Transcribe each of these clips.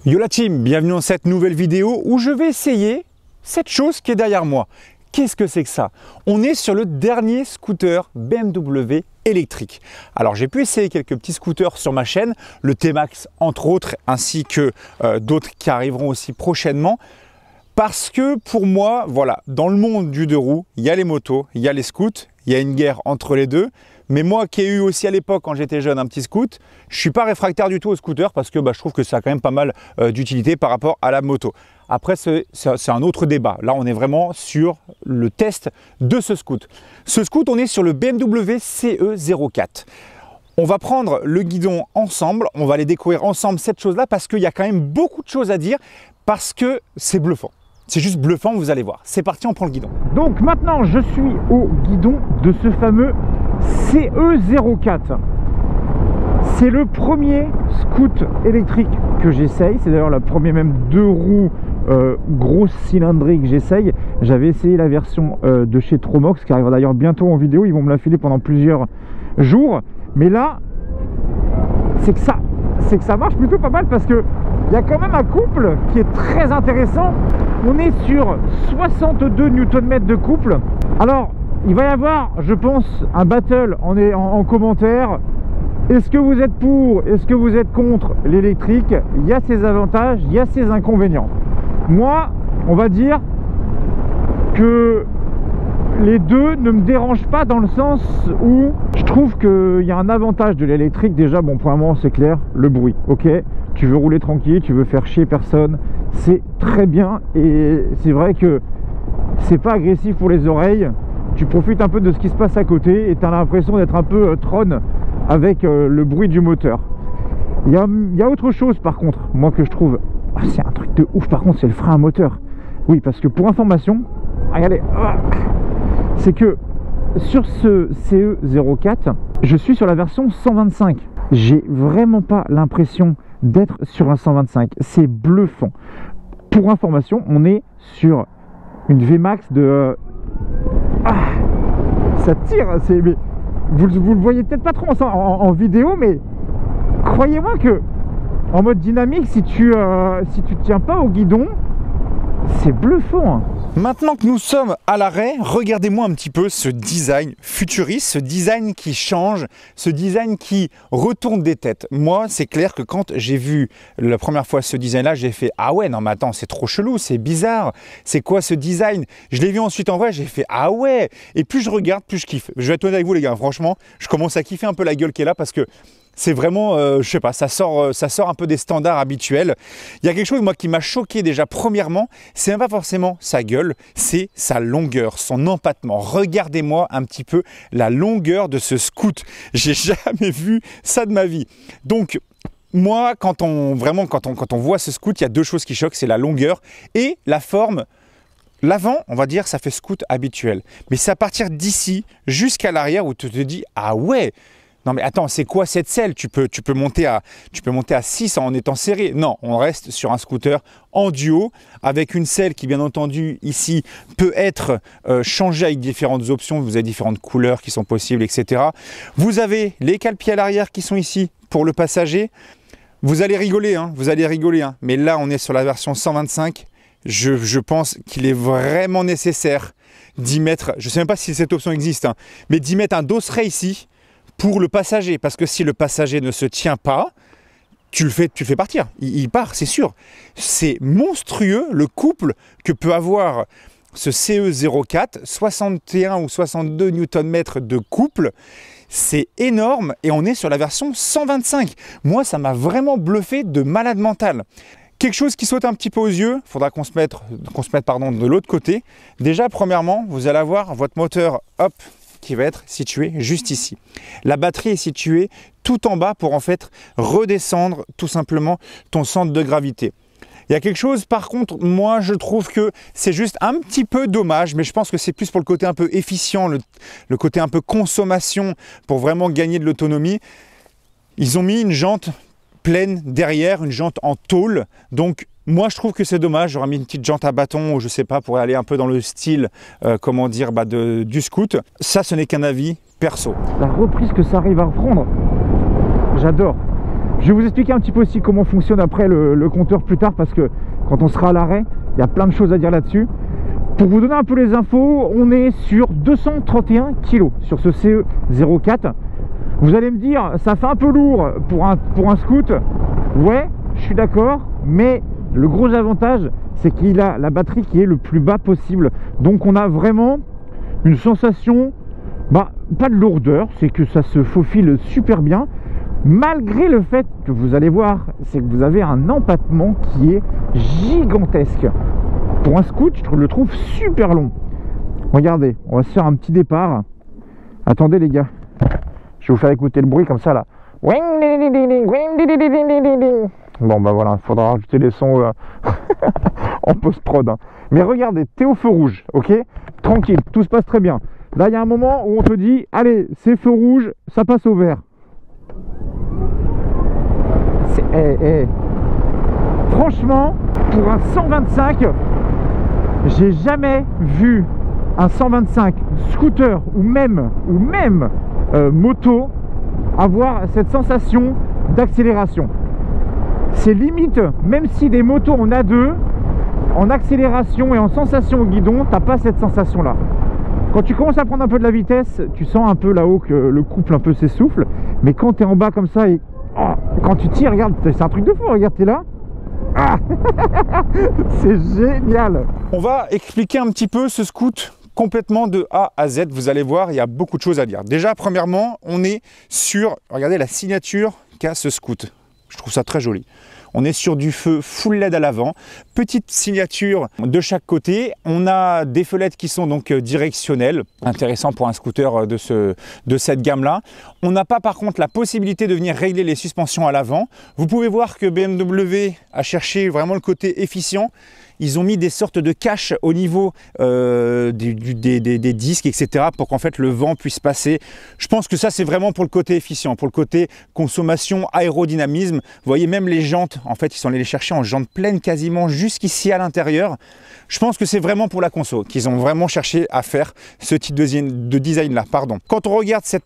Yo la team, bienvenue dans cette nouvelle vidéo où je vais essayer cette chose qui est derrière moi. Qu'est-ce que c'est que ça? On est sur le dernier scooter BMW électrique. Alors j'ai pu essayer quelques petits scooters sur ma chaîne, le T-Max entre autres, ainsi que d'autres qui arriveront aussi prochainement. Parce que pour moi, voilà, dans le monde du deux roues, il y a les motos, il y a les scoots, il y a une guerre entre les deux. Mais moi qui ai eu aussi à l'époque, quand j'étais jeune, un petit scoot, je ne suis pas réfractaire du tout au scooter parce que je trouve que ça a quand même pas mal d'utilité par rapport à la moto. Après, c'est un autre débat. Là, on est vraiment sur le test de ce scoot. Ce scoot, on est sur le BMW CE04. On va prendre le guidon ensemble, on va aller découvrir ensemble cette chose-là parce qu'il y a quand même beaucoup de choses à dire parce que c'est bluffant. C'est juste bluffant, vous allez voir. C'est parti, on prend le guidon. Donc maintenant, je suis au guidon de ce fameux CE04. C'est le premier scoot électrique que j'essaye. C'est d'ailleurs la première même deux roues grosse cylindrique que j'essaye. J'avais essayé la version de chez Tromox qui arrivera d'ailleurs bientôt en vidéo. Ils vont me la filer pendant plusieurs jours. Mais là, c'est que ça marche plutôt pas mal parce que il y a quand même un couple qui est très intéressant. On est sur 62 Nm de couple. Alors, il va y avoir, je pense, un battle en commentaire. Est-ce que vous êtes pour? Est-ce que vous êtes contre l'électrique? Il y a ses avantages, il y a ses inconvénients. Moi, on va dire que les deux ne me dérangent pas dans le sens où je trouve qu'il y a un avantage de l'électrique. Déjà, bon, pour un moment, c'est clair, le bruit, ok? Tu veux rouler tranquille, tu veux faire chier personne, c'est très bien. Et c'est vrai que c'est pas agressif pour les oreilles. Tu profites un peu de ce qui se passe à côté et tu as l'impression d'être un peu Tron avec le bruit du moteur. Il y a autre chose par contre, moi que je trouve, c'est un truc de ouf par contre, c'est le frein à moteur. Oui, parce que pour information, regardez, c'est que sur ce CE04, je suis sur la version 125. J'ai vraiment pas l'impression d'être sur un 125. C'est bluffant. Pour information, on est sur une VMAX de... ça tire, mais vous le voyez peut-être pas trop en vidéo, mais croyez-moi que en mode dynamique, si tu tiens pas au guidon, c'est bluffant. Maintenant que nous sommes à l'arrêt, regardez-moi un petit peu ce design futuriste, ce design qui change, ce design qui retourne des têtes. Moi, c'est clair que quand j'ai vu la première fois ce design-là, j'ai fait « Ah ouais, non mais attends, c'est trop chelou, c'est bizarre, c'est quoi ce design ?» Je l'ai vu ensuite en vrai, j'ai fait « Ah ouais !» Et plus je regarde, plus je kiffe. Je vais être honnête avec vous les gars, franchement, je commence à kiffer un peu la gueule qui est là parce que c'est vraiment, je sais pas, ça sort un peu des standards habituels. Il y a quelque chose moi qui m'a choqué déjà premièrement, c'est même pas forcément sa gueule, c'est sa longueur, son empattement. Regardez-moi un petit peu la longueur de ce scoot. J'ai jamais vu ça de ma vie. Donc moi, quand on voit ce scoot, il y a deux choses qui choquent, c'est la longueur et la forme. L'avant, on va dire, ça fait scoot habituel. Mais c'est à partir d'ici jusqu'à l'arrière où tu te dis « Ah ouais !» Non mais attends, c'est quoi cette selle? Tu peux monter à 6 en étant serré. Non, on reste sur un scooter en duo avec une selle qui bien entendu ici peut être changée avec différentes options. Vous avez différentes couleurs qui sont possibles, etc. Vous avez les cale-pieds à l'arrière qui sont ici pour le passager. Vous allez rigoler, hein, mais là on est sur la version 125. Je pense qu'il est vraiment nécessaire d'y mettre, je ne sais même pas si cette option existe, hein, mais d'y mettre un dosseret ici pour le passager, parce que si le passager ne se tient pas, tu le fais partir, il part, c'est sûr. C'est monstrueux le couple que peut avoir ce CE04, 61 ou 62 Nm de couple, c'est énorme et on est sur la version 125. Moi, ça m'a vraiment bluffé de malade mental. Quelque chose qui saute un petit peu aux yeux, il faudra qu'on se mette de l'autre côté. Déjà, premièrement, vous allez avoir votre moteur, hop, qui va être situé juste ici. La batterie est située tout en bas pour en fait redescendre tout simplement ton centre de gravité. Il y a quelque chose par contre, moi je trouve que c'est juste un petit peu dommage, mais je pense que c'est plus pour le côté un peu efficient, le côté un peu consommation pour vraiment gagner de l'autonomie. Ils ont mis une jante pleine derrière, une jante en tôle, donc moi je trouve que c'est dommage. J'aurais mis une petite jante à bâton ou je sais pas pour aller un peu dans le style comment dire du scoot. Ça, ce n'est qu'un avis perso. La reprise que ça arrive à reprendre, j'adore. Je vais vous expliquer un petit peu aussi comment fonctionne après le compteur plus tard, parce que quand on sera à l'arrêt, il y a plein de choses à dire là-dessus. Pour vous donner un peu les infos, on est sur 231 kg sur ce CE04. Vous allez me dire, ça fait un peu lourd pour un scoot. Ouais, je suis d'accord, mais le gros avantage, c'est qu'il a la batterie qui est le plus bas possible. Donc on a vraiment une sensation, pas de lourdeur, c'est que ça se faufile super bien. Malgré le fait que vous allez voir, c'est que vous avez un empattement qui est gigantesque. Pour un scoot, je le trouve super long. Regardez, on va se faire un petit départ. Attendez les gars, je vais vous faire écouter le bruit comme ça là. Bon bah voilà, il faudra rajouter les sons en post-prod. Hein. Mais regardez, t'es au feu rouge, ok? Tranquille, tout se passe très bien. Là, il y a un moment où on te dit, allez, c'est feu rouge, ça passe au vert. Franchement, pour un 125, j'ai jamais vu un 125 scooter ou même moto avoir cette sensation d'accélération. C'est limite, même si des motos en A2, en accélération et en sensation au guidon, t'as pas cette sensation là. Quand tu commences à prendre un peu de la vitesse, tu sens un peu là-haut que le couple un peu s'essouffle, mais quand tu es en bas comme ça et quand tu tires, regarde, c'est un truc de fou, regarde, t'es là. Ah c'est génial. On va expliquer un petit peu ce scoot complètement de A à Z. Vous allez voir, il y a beaucoup de choses à dire. Déjà, premièrement, on est sur, regardez la signature qu'a ce scoot. Je trouve ça très joli. On est sur du feu full LED à l'avant, petite signature de chaque côté. On a des fenêtres qui sont donc directionnelles, intéressant pour un scooter de cette gamme-là. On n'a pas par contre la possibilité de venir régler les suspensions à l'avant. Vous pouvez voir que BMW a cherché vraiment le côté efficient. Ils ont mis des sortes de caches au niveau des disques, etc. pour qu'en fait le vent puisse passer. Je pense que ça c'est vraiment pour le côté efficient, pour le côté consommation, aérodynamisme. Vous voyez même les jantes, en fait ils sont allés les chercher en jantes pleines quasiment jusqu'ici à l'intérieur. Je pense que c'est vraiment pour la conso qu'ils ont vraiment cherché à faire ce type de design là. Pardon. Quand on regarde ce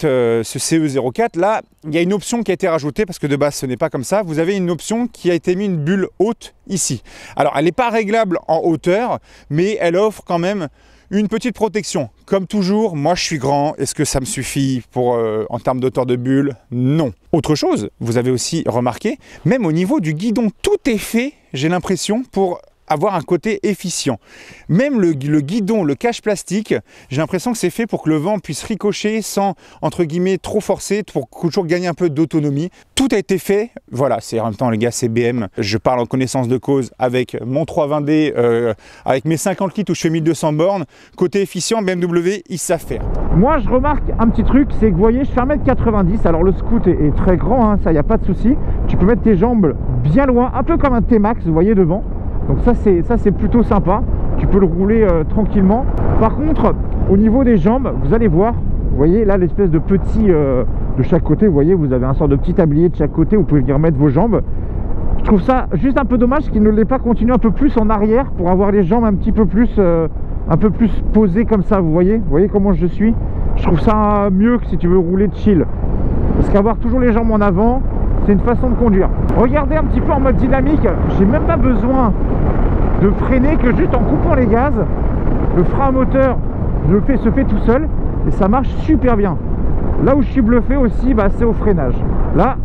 CE04 là, il y a une option qui a été rajoutée parce que de base ce n'est pas comme ça. Vous avez une option qui a été mise une bulle haute ici. Alors elle n'est pas réglable en hauteur, mais elle offre quand même une petite protection. Comme toujours, moi je suis grand, est-ce que ça me suffit pour en termes d'auteur de bulle? Non. Autre chose, vous avez aussi remarqué, même au niveau du guidon, tout est fait, j'ai l'impression, pour avoir un côté efficient. Même le guidon, le cache plastique, j'ai l'impression que c'est fait pour que le vent puisse ricocher sans, entre guillemets, trop forcer, pour toujours gagner un peu d'autonomie. Tout a été fait, voilà, c'est en même temps les gars, c'est BM, je parle en connaissance de cause avec mon 320D, avec mes 50 litres où je fais 1200 bornes, côté efficient, BMW, ils savent faire. Moi je remarque un petit truc, c'est que vous voyez, je fais 1m90, alors le scoot est très grand, hein, ça, il n'y a pas de souci. Tu peux mettre tes jambes bien loin, un peu comme un T-Max, vous voyez, devant. Donc ça c'est plutôt sympa, tu peux le rouler tranquillement. Par contre, au niveau des jambes, vous allez voir, vous voyez là l'espèce de petit de chaque côté, vous voyez, vous avez un sort de petit tablier de chaque côté, vous pouvez venir mettre vos jambes. Je trouve ça juste un peu dommage qu'il ne l'ait pas continué un peu plus en arrière pour avoir les jambes un peu plus posées comme ça, vous voyez comment je suis. Je trouve ça mieux que si tu veux rouler chill. Parce qu'avoir toujours les jambes en avant, c'est une façon de conduire. Regardez un petit peu en mode dynamique, j'ai même pas besoin de freiner que juste en coupant les gaz. Le frein à moteur se fait tout seul et ça marche super bien. Là où je suis bluffé aussi, c'est au freinage. Là,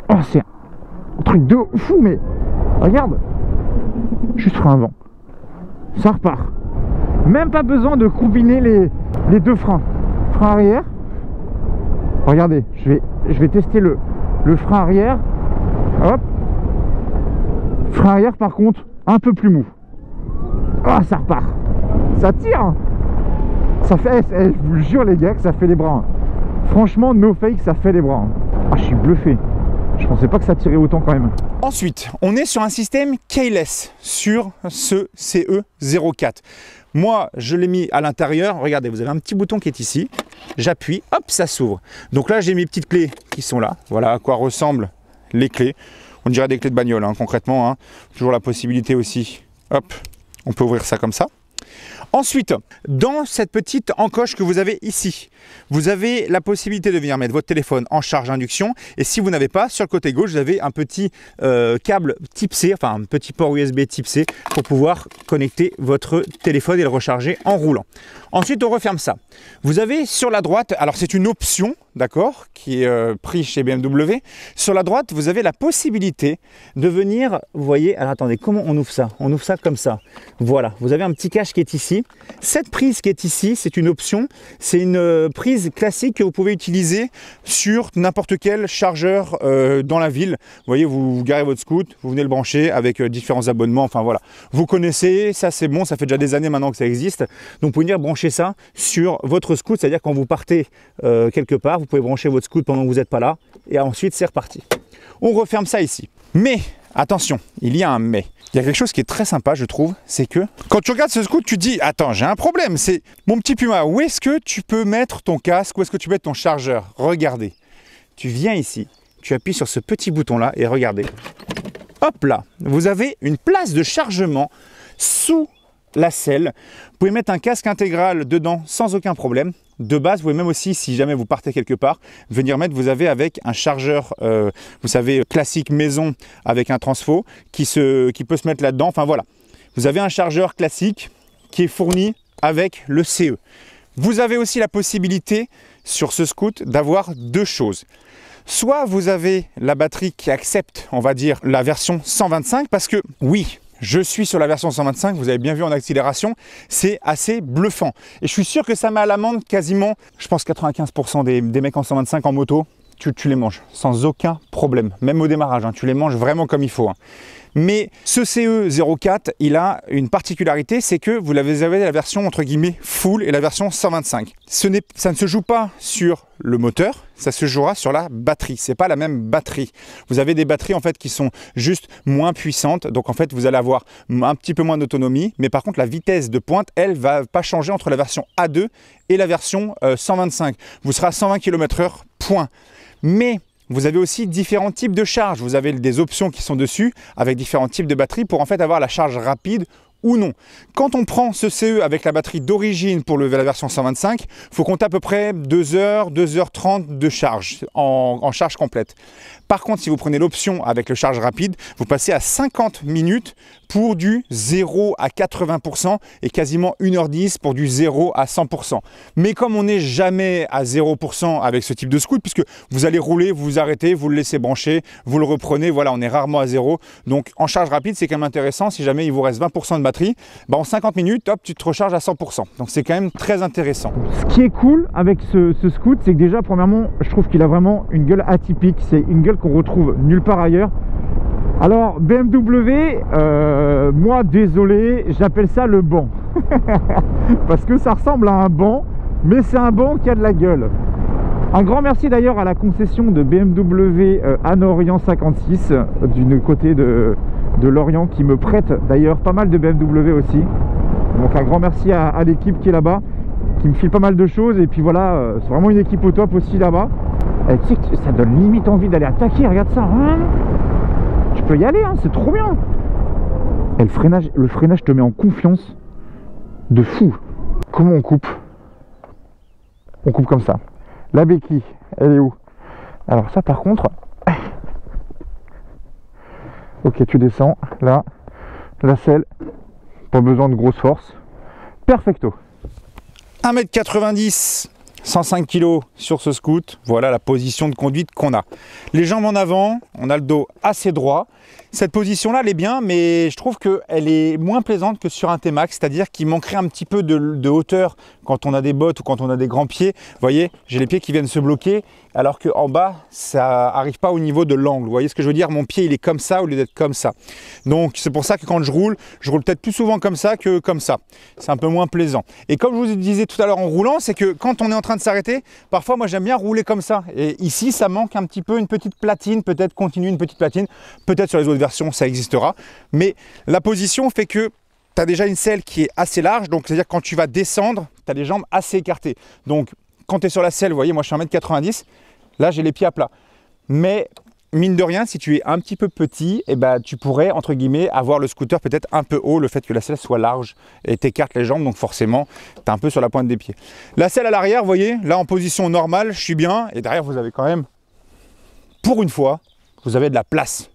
oh, c'est un truc de fou, mais regarde, juste frein avant, ça repart. Même pas besoin de combiner les deux freins. Frein arrière. Regardez, je vais tester le frein arrière. Hop. Frein arrière par contre, un peu plus mou. Ah, ça repart. Ça tire. Ça fait, je vous le jure les gars, que ça fait les bras. Franchement, no fake, ça fait les bras. Ah, je suis bluffé. Je pensais pas que ça tirait autant quand même. Ensuite, on est sur un système keyless sur ce CE04. Moi, je l'ai mis à l'intérieur. Regardez, vous avez un petit bouton qui est ici. J'appuie, hop, ça s'ouvre. Donc là, j'ai mes petites clés qui sont là. Voilà à quoi ressemblent les clés. On dirait des clés de bagnole, hein, concrètement. Hein. Toujours la possibilité aussi. Hop, on peut ouvrir ça comme ça. Ensuite, dans cette petite encoche que vous avez ici, vous avez la possibilité de venir mettre votre téléphone en charge induction. Et si vous n'avez pas, sur le côté gauche, vous avez un petit câble type C, enfin un petit port USB type C pour pouvoir connecter votre téléphone et le recharger en roulant. Ensuite, on referme ça. Vous avez sur la droite, alors c'est une option, d'accord, qui est prise chez BMW. Sur la droite, vous avez la possibilité de venir, vous voyez, alors attendez, comment on ouvre ça? On ouvre ça comme ça. Voilà, vous avez un petit cache qui est ici. Cette prise qui est ici, c'est une option. C'est une prise classique que vous pouvez utiliser sur n'importe quel chargeur dans la ville. Vous voyez, vous garez votre scoot, vous venez le brancher avec différents abonnements. Enfin voilà, vous connaissez, ça c'est bon, ça fait déjà des années maintenant que ça existe. Donc vous pouvez venir brancher ça sur votre scoot, c'est-à-dire quand vous partez quelque part, vous pouvez brancher votre scoot pendant que vous n'êtes pas là et ensuite c'est reparti. On referme ça ici. Mais attention, il y a un mais. Il y a quelque chose qui est très sympa, je trouve, c'est que quand tu regardes ce scoot, tu te dis, attends, j'ai un problème, c'est mon petit Puma, où est-ce que tu peux mettre ton casque, où est-ce que tu peux mettre ton chargeur? Regardez, tu viens ici, tu appuies sur ce petit bouton-là et regardez. Hop là, vous avez une place de chargement sous la selle. Vous pouvez mettre un casque intégral dedans sans aucun problème. De base, vous pouvez même aussi, si jamais vous partez quelque part, venir mettre, vous avez avec un chargeur, vous savez, classique maison avec un transfo qui peut se mettre là-dedans. Enfin voilà, vous avez un chargeur classique qui est fourni avec le CE. Vous avez aussi la possibilité sur ce scoot d'avoir deux choses. Soit vous avez la batterie qui accepte, on va dire, la version 125 parce que oui, je suis sur la version 125, vous avez bien vu en accélération, c'est assez bluffant. Et je suis sûr que ça met à l'amende quasiment, je pense 95% des mecs en 125 en moto, tu les manges sans aucun problème. Même au démarrage, hein, tu les manges vraiment comme il faut. Hein. Mais ce CE04, il a une particularité, c'est que vous avez la version entre guillemets full et la version 125. Ça ne se joue pas sur le moteur, ça se jouera sur la batterie. C'est pas la même batterie. Vous avez des batteries en fait qui sont juste moins puissantes, donc en fait vous allez avoir un petit peu moins d'autonomie, mais par contre la vitesse de pointe, elle va pas changer entre la version A2 et la version 125. Vous serez à 120 km/h, point. Mais vous avez aussi différents types de charges. Vous avez des options qui sont dessus avec différents types de batteries pour en fait avoir la charge rapide ou non. Quand on prend ce CE avec la batterie d'origine pour la version 125, il faut compter à peu près 2 heures, 2h30 de charge en charge complète. Par contre, si vous prenez l'option avec le charge rapide, vous passez à 50 minutes pour du 0 à 80% et quasiment 1h10 pour du 0 à 100%. Mais comme on n'est jamais à 0% avec ce type de scoot, puisque vous allez rouler, vous vous arrêtez, vous le laissez brancher, vous le reprenez, voilà, on est rarement à 0. Donc en charge rapide, c'est quand même intéressant. Si jamais il vous reste 20% de batterie, bah en 50 minutes, hop, tu te recharges à 100%. Donc c'est quand même très intéressant. Ce qui est cool avec ce scoot, c'est que déjà, premièrement, je trouve qu'il a vraiment une gueule atypique. C'est une gueule qu'on retrouve nulle part ailleurs. Alors BMW, moi désolé, j'appelle ça le banc. Parce que ça ressemble à un banc, mais c'est un banc qui a de la gueule. Un grand merci d'ailleurs à la concession de BMW Anne-Orient 56 du côté de Lorient qui me prête d'ailleurs pas mal de BMW aussi. Donc un grand merci à l'équipe qui est là-bas, qui me file pas mal de choses. Et puis voilà, c'est vraiment une équipe au top aussi là-bas. Tu sais que ça donne limite envie d'aller attaquer, regarde ça. Hein, tu peux y aller, hein, c'est trop bien. Et le freinage te met en confiance de fou. Comment on coupe? On coupe comme ça. La béquille, elle est où? Alors ça par contre... Ok, tu descends, là, la selle, pas besoin de grosse force. Perfecto. 1m90, 105 kg sur ce scoot, voilà la position de conduite qu'on a. Les jambes en avant, on a le dos assez droit. Cette position-là, elle est bien, mais je trouve qu'elle est moins plaisante que sur un T-Max, c'est-à-dire qu'il manquerait un petit peu de hauteur quand on a des bottes ou quand on a des grands pieds. Vous voyez, j'ai les pieds qui viennent se bloquer, alors qu'en bas, ça n'arrive pas au niveau de l'angle. Vous voyez ce que je veux dire? Mon pied, il est comme ça au lieu d'être comme ça. Donc, c'est pour ça que quand je roule peut-être plus souvent comme ça que comme ça. C'est un peu moins plaisant. Et comme je vous disais tout à l'heure en roulant, c'est que quand on est en train de s'arrêter, parfois, moi, j'aime bien rouler comme ça. Et ici, ça manque un petit peu une petite platine, peut-être continuer une petite platine, peut-être sur les autres version ça existera, mais la position fait que tu as déjà une selle qui est assez large, donc c'est à dire quand tu vas descendre tu as les jambes assez écartées, donc quand tu es sur la selle, vous voyez moi je suis 1m90, là j'ai les pieds à plat, mais mine de rien, si tu es un petit peu petit, eh ben, tu pourrais, entre guillemets, avoir le scooter peut-être un peu haut, le fait que la selle soit large et t'écarte les jambes, donc forcément, tu es un peu sur la pointe des pieds. La selle à l'arrière, vous voyez, là en position normale, je suis bien, et derrière, vous avez quand même, pour une fois, vous avez de la place.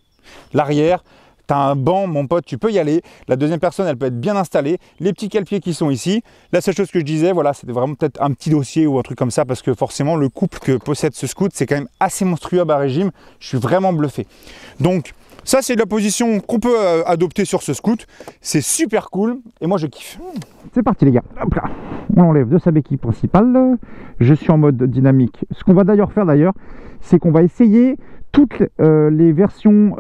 L'arrière, tu as un banc, mon pote, tu peux y aller. La deuxième personne, elle peut être bien installée. Les petits cale-pieds qui sont ici. La seule chose que je disais, voilà, c'était vraiment peut-être un petit dossier ou un truc comme ça, parce que forcément, le couple que possède ce scoot, c'est quand même assez monstrueux à bas régime. Je suis vraiment bluffé. Donc, ça, c'est la position qu'on peut adopter sur ce scoot. C'est super cool et moi, je kiffe. C'est parti, les gars. Hop là. On enlève de sa béquille principale. Je suis en mode dynamique. Ce qu'on va d'ailleurs faire, c'est qu'on va essayer toutes les versions,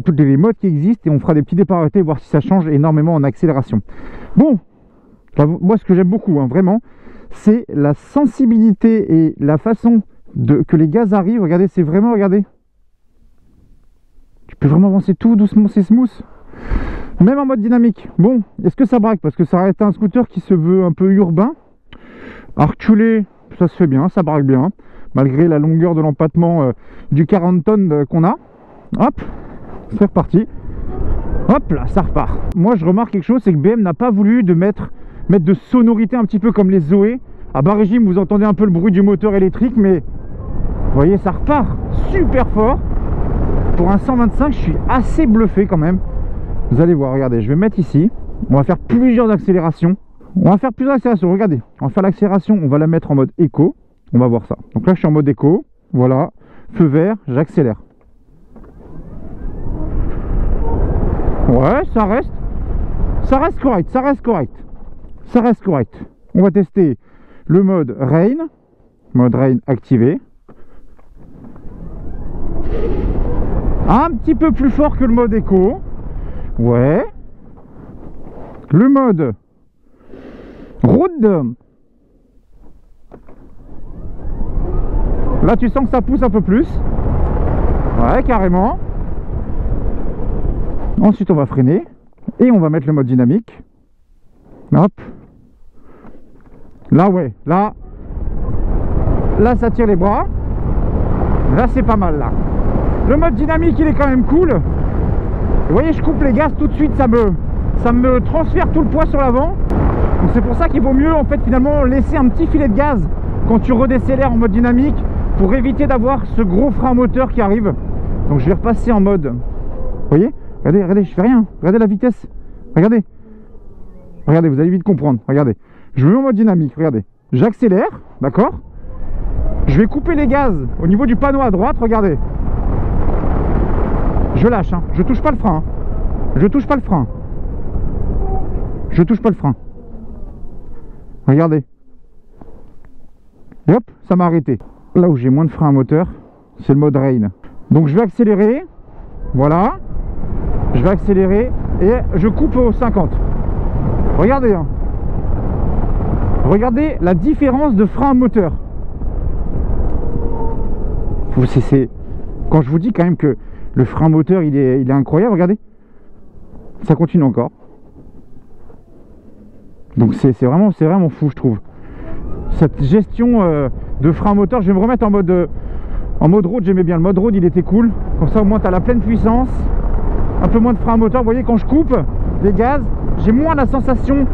toutes les modes qui existent, et on fera des petits départs arrêtés, voir si ça change énormément en accélération. Bon, là, moi ce que j'aime beaucoup, hein, vraiment, c'est la sensibilité et la façon que les gaz arrivent. Regardez, c'est vraiment, regardez, tu peux vraiment avancer tout doucement, c'est smooth, même en mode dynamique. Bon, est-ce que ça braque? Parce que ça reste un scooter qui se veut un peu urbain. À reculer, ça se fait bien, ça braque bien, malgré la longueur de l'empattement du 40 tonnes qu'on a. Hop, c'est reparti. Hop là, ça repart. Moi je remarque quelque chose, c'est que BM n'a pas voulu mettre de sonorité un petit peu comme les Zoé. À bas régime, vous entendez un peu le bruit du moteur électrique, mais vous voyez, ça repart super fort. Pour un 125, je suis assez bluffé quand même. Vous allez voir, regardez, je vais mettre ici. On va faire plusieurs accélérations. Regardez, on va faire l'accélération, on va la mettre en mode éco. On va voir ça. Donc là, je suis en mode éco. Voilà. Feu vert, j'accélère. Ouais, ça reste correct. Ça reste correct. On va tester le mode rain. Mode rain activé. Un petit peu plus fort que le mode éco. Ouais. Le mode road. Là, tu sens que ça pousse un peu plus. Ouais, carrément. Ensuite, on va freiner. Et on va mettre le mode dynamique. Hop. Là, ouais. Là, ça tire les bras. Là, c'est pas mal, là. Le mode dynamique, il est quand même cool. Vous voyez, je coupe les gaz tout de suite. Ça me transfère tout le poids sur l'avant. Donc, c'est pour ça qu'il vaut mieux, en fait, finalement, laisser un petit filet de gaz quand tu redécélères en mode dynamique, pour éviter d'avoir ce gros frein moteur qui arrive. Donc je vais repasser en mode, vous voyez, regardez, je fais rien, regardez la vitesse, regardez, vous allez vite comprendre, regardez, je me mets en mode dynamique, regardez, j'accélère, d'accord, je vais couper les gaz au niveau du panneau à droite, regardez, je lâche, hein. Je touche pas le frein, je touche pas le frein, regardez, et hop, ça m'a arrêté. Là où j'ai moins de frein à moteur, c'est le mode rain. Donc je vais accélérer, voilà, je vais accélérer et je coupe au 50. Regardez, hein. Regardez la différence de frein à moteur. Quand je vous dis quand même que le frein moteur il est incroyable, regardez, ça continue encore. Donc c'est vraiment fou, je trouve. Cette gestion de frein moteur, je vais me remettre en mode road. J'aimais bien le mode road, il était cool. Comme ça au moins tu as la pleine puissance, un peu moins de frein moteur. Vous voyez, quand je coupe les gaz, j'ai moins la sensation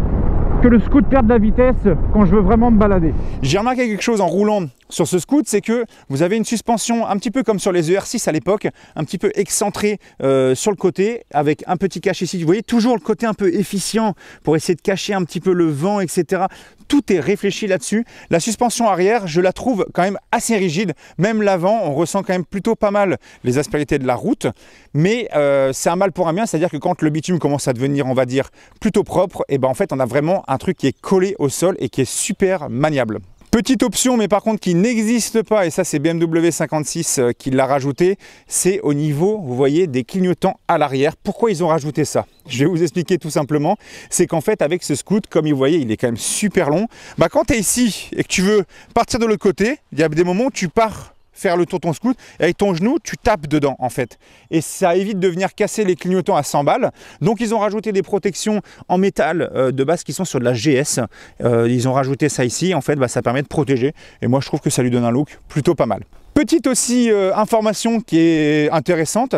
que le scoot perd de la vitesse quand je veux vraiment me balader. J'ai remarqué quelque chose en roulant sur ce scoot, c'est que vous avez une suspension un petit peu comme sur les ER6 à l'époque, un petit peu excentrée sur le côté, avec un petit cache ici. Vous voyez, toujours le côté un peu efficient pour essayer de cacher un petit peu le vent, etc. Tout est réfléchi là-dessus. La suspension arrière, je la trouve quand même assez rigide. Même l'avant, on ressent quand même plutôt pas mal les aspérités de la route. Mais c'est un mal pour un bien, c'est-à-dire que quand le bitume commence à devenir, on va dire, plutôt propre, et ben en fait, on a vraiment un truc qui est collé au sol et qui est super maniable. Petite option, mais par contre qui n'existe pas, et ça c'est BMW 56 qui l'a rajouté, c'est au niveau, vous voyez, des clignotants à l'arrière. Pourquoi ils ont rajouté ça? Je vais vous expliquer tout simplement. C'est qu'en fait, avec ce scoot, comme vous voyez, il est quand même super long. Bah, quand tu es ici et que tu veux partir de l'autre côté, il y a des moments où tu pars faire le tour de ton scoot, et avec ton genou, tu tapes dedans en fait. Et ça évite de venir casser les clignotants à 100 balles. Donc ils ont rajouté des protections en métal de base qui sont sur de la GS. Ils ont rajouté ça ici, en fait, ça permet de protéger. Et moi je trouve que ça lui donne un look plutôt pas mal. Petite aussi information qui est intéressante,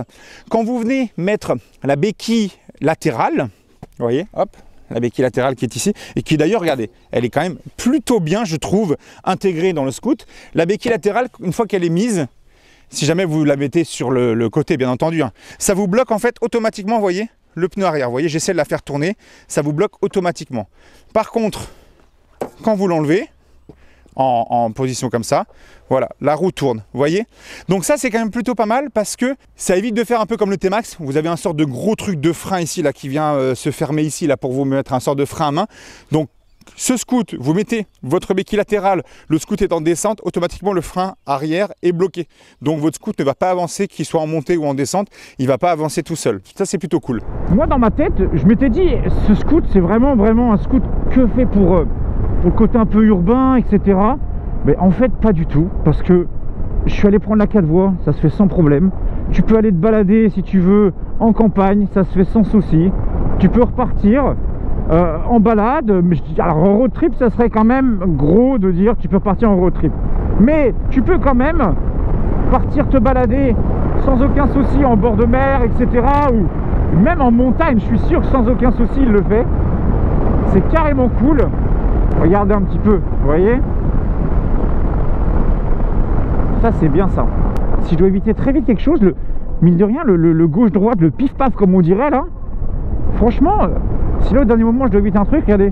quand vous venez mettre la béquille latérale, vous voyez, hop, la béquille latérale qui est ici, et qui d'ailleurs, regardez, elle est quand même plutôt bien, je trouve, intégrée dans le scoot. La béquille latérale, une fois qu'elle est mise, si jamais vous la mettez sur le côté, bien entendu, hein, ça vous bloque en fait automatiquement, vous voyez, le pneu arrière. Vous voyez, j'essaie de la faire tourner, ça vous bloque automatiquement. Par contre, quand vous l'enlevez, en position comme ça, voilà, la roue tourne, vous voyez. Donc ça c'est quand même plutôt pas mal parce que ça évite de faire un peu comme le T-Max. Vous avez un sort de gros truc de frein ici là qui vient se fermer ici là pour vous mettre un sort de frein à main. Donc ce scoot, vous mettez votre béquille latérale, le scoot est en descente, automatiquement le frein arrière est bloqué. Donc votre scoot ne va pas avancer, qu'il soit en montée ou en descente, il ne va pas avancer tout seul. Ça c'est plutôt cool. Moi dans ma tête, je m'étais dit, ce scoot c'est vraiment un scoot que fait pour le côté un peu urbain, etc. Mais en fait pas du tout, parce que je suis allé prendre la 4 voies, ça se fait sans problème. Tu peux aller te balader si tu veux en campagne, ça se fait sans souci. Tu peux repartir en balade. Alors en road trip ça serait quand même gros de dire tu peux partir en road trip, mais tu peux quand même partir te balader sans aucun souci en bord de mer, etc. ou même en montagne. Je suis sûr que sans aucun souci il le fait. C'est carrément cool. Regardez un petit peu, vous voyez, ça c'est bien ça. Si je dois éviter très vite quelque chose, mine de rien, le gauche-droite, le pif-paf comme on dirait là, franchement, si là au dernier moment je dois éviter un truc, regardez.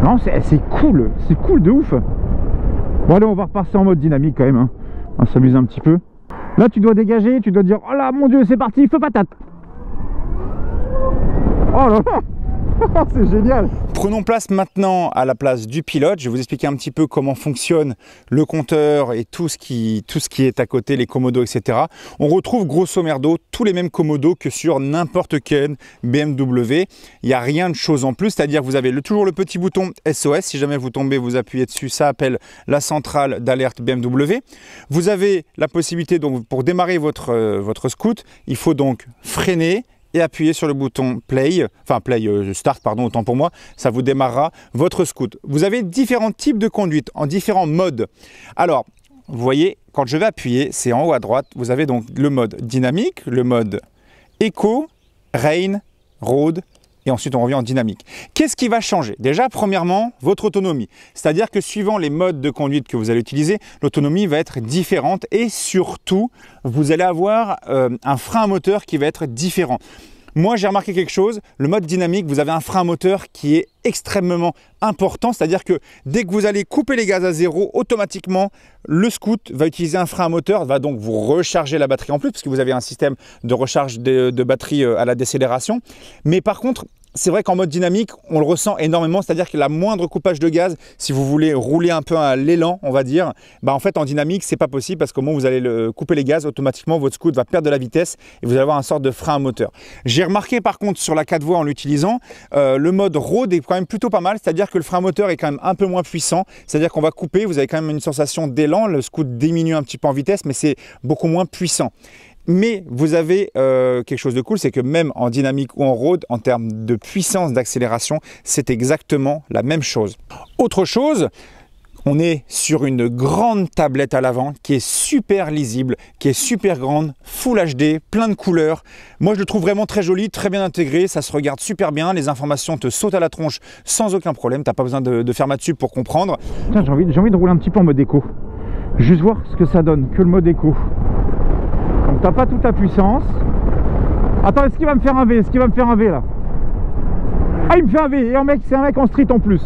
Non, c'est cool de ouf. Bon allez, on va repasser en mode dynamique quand même, hein. On va s'amuser un petit peu. Là tu dois dégager, tu dois dire, oh là mon dieu c'est parti, feu patate. Oh là là. C'est génial. Prenons place maintenant à la place du pilote. Je vais vous expliquer un petit peu comment fonctionne le compteur et tout ce qui est à côté, les commodos, etc. On retrouve grosso merdo tous les mêmes commodos que sur n'importe quel BMW. Il n'y a rien de chose en plus, c'est-à-dire que vous avez toujours le petit bouton SOS. Si jamais vous tombez, vous appuyez dessus, ça appelle la centrale d'alerte BMW. Vous avez la possibilité, donc, pour démarrer votre scoot, il faut donc freiner et appuyer sur le bouton start, pardon, autant pour moi, ça vous démarrera votre scoot. Vous avez différents types de conduite en différents modes. Alors, vous voyez, quand je vais appuyer, c'est en haut à droite, vous avez donc le mode dynamique, le mode éco, rain, road, et ensuite on revient en dynamique. Qu'est-ce qui va changer? Déjà, premièrement, votre autonomie. C'est-à-dire que suivant les modes de conduite que vous allez utiliser, l'autonomie va être différente et surtout, vous allez avoir un frein à moteur qui va être différent. Moi, j'ai remarqué quelque chose, le mode dynamique, vous avez un frein à moteur qui est extrêmement important, c'est-à-dire que dès que vous allez couper les gaz à zéro, automatiquement, le scoot va utiliser un frein à moteur, va donc vous recharger la batterie en plus, parce que vous avez un système de recharge de batterie à la décélération. Mais par contre, c'est vrai qu'en mode dynamique, on le ressent énormément, c'est-à-dire que la moindre coupage de gaz, si vous voulez rouler un peu à l'élan, on va dire, en fait en dynamique, c'est pas possible parce qu'au moment où vous allez couper les gaz, automatiquement votre scoot va perdre de la vitesse et vous allez avoir un sorte de frein à moteur. J'ai remarqué par contre sur la 4 voies en l'utilisant, le mode road est quand même plutôt pas mal, c'est-à-dire que le frein à moteur est quand même un peu moins puissant, c'est-à-dire qu'on va couper, vous avez quand même une sensation d'élan, le scoot diminue un petit peu en vitesse, mais c'est beaucoup moins puissant. Mais vous avez quelque chose de cool, c'est que même en dynamique ou en road, en termes de puissance d'accélération, c'est exactement la même chose. Autre chose, on est sur une grande tablette à l'avant qui est super lisible, qui est super grande, Full HD, plein de couleurs. Moi, je le trouve vraiment très joli, très bien intégré, ça se regarde super bien, les informations te sautent à la tronche sans aucun problème, tu n'as pas besoin de faire maths sup pour comprendre. J'ai envie de rouler un petit peu en mode éco, juste voir ce que ça donne, que le mode éco. Donc t'as pas toute la puissance. Attends, est-ce qu'il va me faire un V? Est-ce qu'il va me faire un V là? Ah, il me fait un V. Et c'est un mec en street en plus.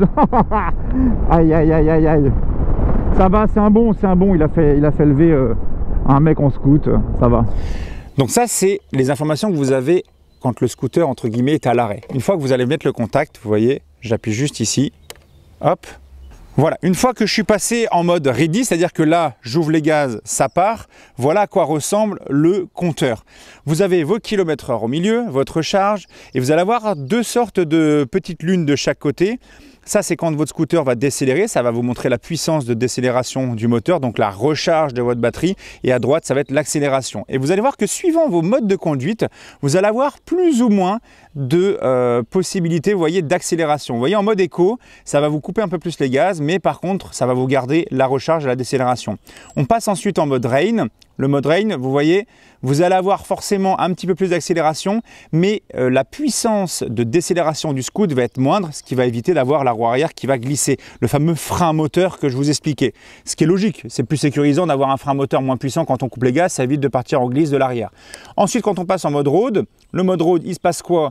Aïe aïe aïe aïe aïe. Ça va, c'est un bon. Il a fait le V à un mec en scoot. Ça va. Donc ça, c'est les informations que vous avez quand le scooter entre guillemets est à l'arrêt. Une fois que vous allez mettre le contact, vous voyez, j'appuie juste ici. Hop. Voilà, une fois que je suis passé en mode ready, c'est-à-dire que là, j'ouvre les gaz, ça part, voilà à quoi ressemble le compteur. Vous avez vos km/h au milieu, votre charge, et vous allez avoir deux sortes de petites lunes de chaque côté. Ça, c'est quand votre scooter va décélérer, ça va vous montrer la puissance de décélération du moteur, donc la recharge de votre batterie. Et à droite, ça va être l'accélération. Et vous allez voir que suivant vos modes de conduite, vous allez avoir plus ou moins de possibilités, vous voyez, d'accélération. Vous voyez, en mode éco, ça va vous couper un peu plus les gaz, mais par contre, ça va vous garder la recharge et la décélération. On passe ensuite en mode rain. Le mode rain, vous voyez, vous allez avoir forcément un petit peu plus d'accélération, mais la puissance de décélération du scooter va être moindre, ce qui va éviter d'avoir la roue arrière qui va glisser. Le fameux frein moteur que je vous expliquais. Ce qui est logique, c'est plus sécurisant d'avoir un frein moteur moins puissant quand on coupe les gaz, ça évite de partir en glisse de l'arrière. Ensuite, quand on passe en mode road, le mode road, il se passe quoi?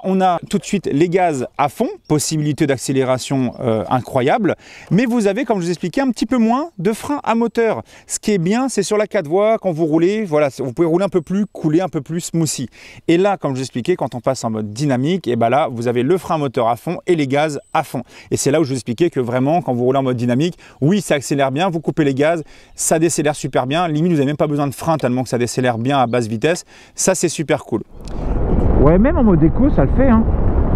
On a tout de suite les gaz à fond, possibilité d'accélération incroyable, mais vous avez, comme je vous expliquais, un petit peu moins de frein à moteur. Ce qui est bien, c'est sur la 4 voies, quand vous roulez, voilà, vous pouvez rouler un peu plus, couler un peu plus smoothie. Et là, comme je vous expliquais, quand on passe en mode dynamique, et là, vous avez le frein moteur à fond et les gaz à fond. Et c'est là où je vous expliquais que vraiment, quand vous roulez en mode dynamique, oui, ça accélère bien, vous coupez les gaz, ça décélère super bien. Limite, vous n'avez même pas besoin de frein tellement que ça décélère bien à basse vitesse. Ça, c'est super cool. Ouais, même en mode éco, ça le fait, hein.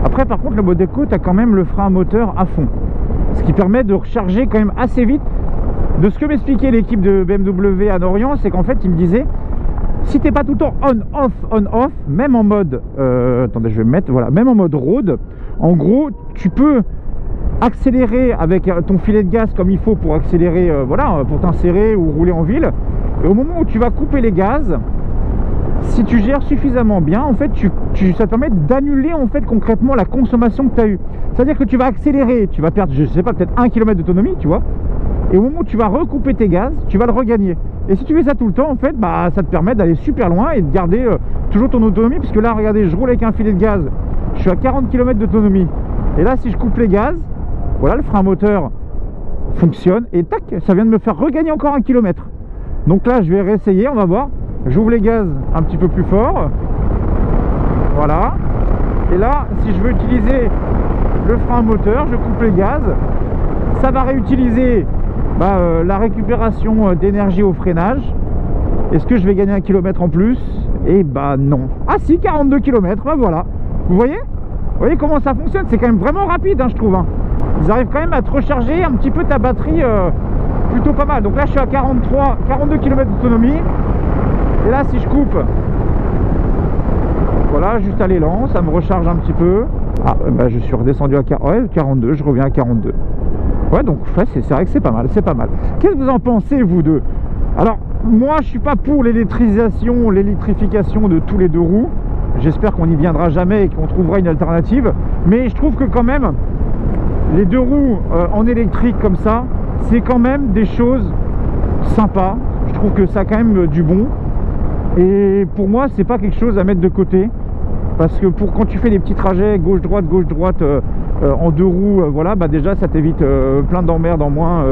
Après, par contre, le mode éco, tu as quand même le frein moteur à fond. Ce qui permet de recharger quand même assez vite. De ce que m'expliquait l'équipe de BMW à Norian, c'est qu'en fait, il me disait, si tu n'es pas tout le temps on-off, même en mode, attendez, je vais me mettre, voilà, même en mode road, en gros, tu peux accélérer avec ton filet de gaz comme il faut pour accélérer, voilà, pour t'insérer ou rouler en ville. Et au moment où tu vas couper les gaz, si tu gères suffisamment bien, en fait, ça te permet d'annuler en fait concrètement la consommation que tu as eue. C'est-à-dire que tu vas accélérer, tu vas perdre, je sais pas, peut-être 1 km d'autonomie, tu vois. Et au moment où tu vas recouper tes gaz, tu vas le regagner. Et si tu fais ça tout le temps, en fait, ça te permet d'aller super loin et de garder toujours ton autonomie. Puisque là, regardez, je roule avec un filet de gaz, je suis à 40 km d'autonomie. Et là, si je coupe les gaz, voilà, le frein moteur fonctionne et tac, ça vient de me faire regagner encore 1 km. Donc là, je vais réessayer, on va voir. J'ouvre les gaz un petit peu plus fort. Voilà. Et là, si je veux utiliser le frein moteur, je coupe les gaz. Ça va réutiliser la récupération d'énergie au freinage. Est-ce que je vais gagner 1 km en plus? Et non. Ah si, 42 km, voilà. Vous voyez comment ça fonctionne? C'est quand même vraiment rapide, hein, je trouve. Hein. Ils arrivent quand même à te recharger un petit peu ta batterie plutôt pas mal. Donc là, je suis à 42 km d'autonomie. Et là, si je coupe, voilà, juste à l'élan, ça me recharge un petit peu. Ah, je suis redescendu à 42, je reviens à 42. Ouais, donc c'est vrai que c'est pas mal, c'est pas mal. Qu'est-ce que vous en pensez, vous deux? Alors, moi, je suis pas pour l'électrification de tous les deux roues. J'espère qu'on n'y viendra jamais et qu'on trouvera une alternative. Mais je trouve que quand même, les deux roues en électrique comme ça, c'est quand même des choses sympas. Je trouve que ça a quand même du bon. Et pour moi, c'est pas quelque chose à mettre de côté. Parce que quand tu fais des petits trajets gauche-droite en deux roues, voilà, déjà ça t'évite plein d'emmerdes en moins.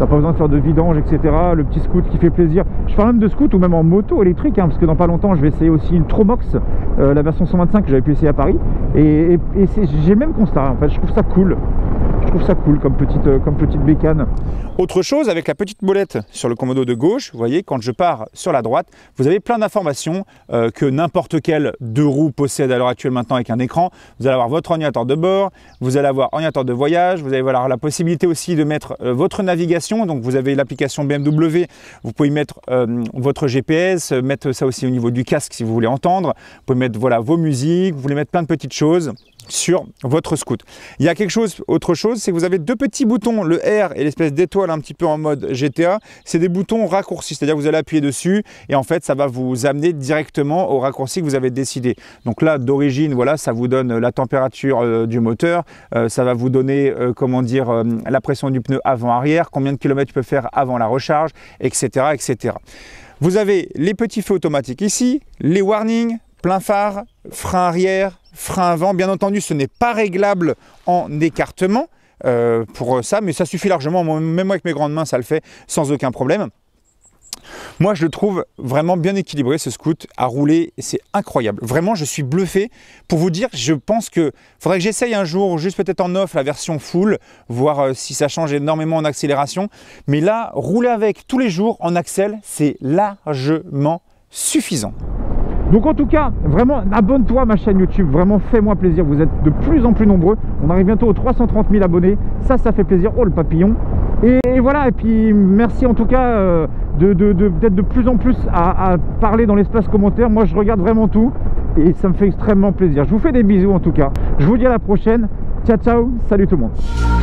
T'as pas besoin de faire de vidange, etc. Le petit scoot qui fait plaisir. Je parle même de scoot ou même en moto électrique, hein, parce que dans pas longtemps je vais essayer aussi une Tromox, la version 125 que j'avais pu essayer à Paris. Et j'ai le même constat, en fait, je trouve ça cool. Je trouve ça cool comme petite bécane. Autre chose, avec la petite molette sur le commodo de gauche, vous voyez, quand je pars sur la droite, vous avez plein d'informations que n'importe quel deux roues possède à l'heure actuelle maintenant avec un écran. Vous allez avoir votre ordinateur de bord, vous allez avoir ordinateur de voyage, vous allez avoir la possibilité aussi de mettre votre navigation. Donc vous avez l'application BMW, vous pouvez mettre votre GPS, mettre ça aussi au niveau du casque si vous voulez entendre. Vous pouvez mettre vos musiques, vous voulez mettre plein de petites choses sur votre scoot. Il y a autre chose, c'est que vous avez deux petits boutons, le R et l'espèce d'étoile un petit peu en mode GTA. C'est des boutons raccourcis, c'est-à-dire que vous allez appuyer dessus et en fait ça va vous amener directement au raccourci que vous avez décidé. Donc là d'origine, voilà, ça vous donne la température du moteur, ça va vous donner la pression du pneu avant-arrière, combien de kilomètres tu peux faire avant la recharge, etc., etc. Vous avez les petits feux automatiques ici, les warnings, plein phare, frein arrière, frein avant. Bien entendu, ce n'est pas réglable en écartement pour ça, mais ça suffit largement. Même moi, avec mes grandes mains, ça le fait sans aucun problème. Moi, je le trouve vraiment bien équilibré, ce scoot à rouler. C'est incroyable. Vraiment, je suis bluffé. Pour vous dire, je pense qu'il faudrait que j'essaye un jour, juste peut-être en off, la version full, voir si ça change énormément en accélération. Mais là, rouler avec tous les jours en accel, c'est largement suffisant. Donc en tout cas, vraiment, abonne-toi à ma chaîne YouTube, vraiment fais-moi plaisir, vous êtes de plus en plus nombreux, on arrive bientôt aux 330 000 abonnés, ça fait plaisir, oh le papillon. Et voilà, et puis merci en tout cas d'être de plus en plus à parler dans l'espace commentaire, moi je regarde vraiment tout, et ça me fait extrêmement plaisir. Je vous fais des bisous en tout cas, je vous dis à la prochaine, ciao ciao, salut tout le monde.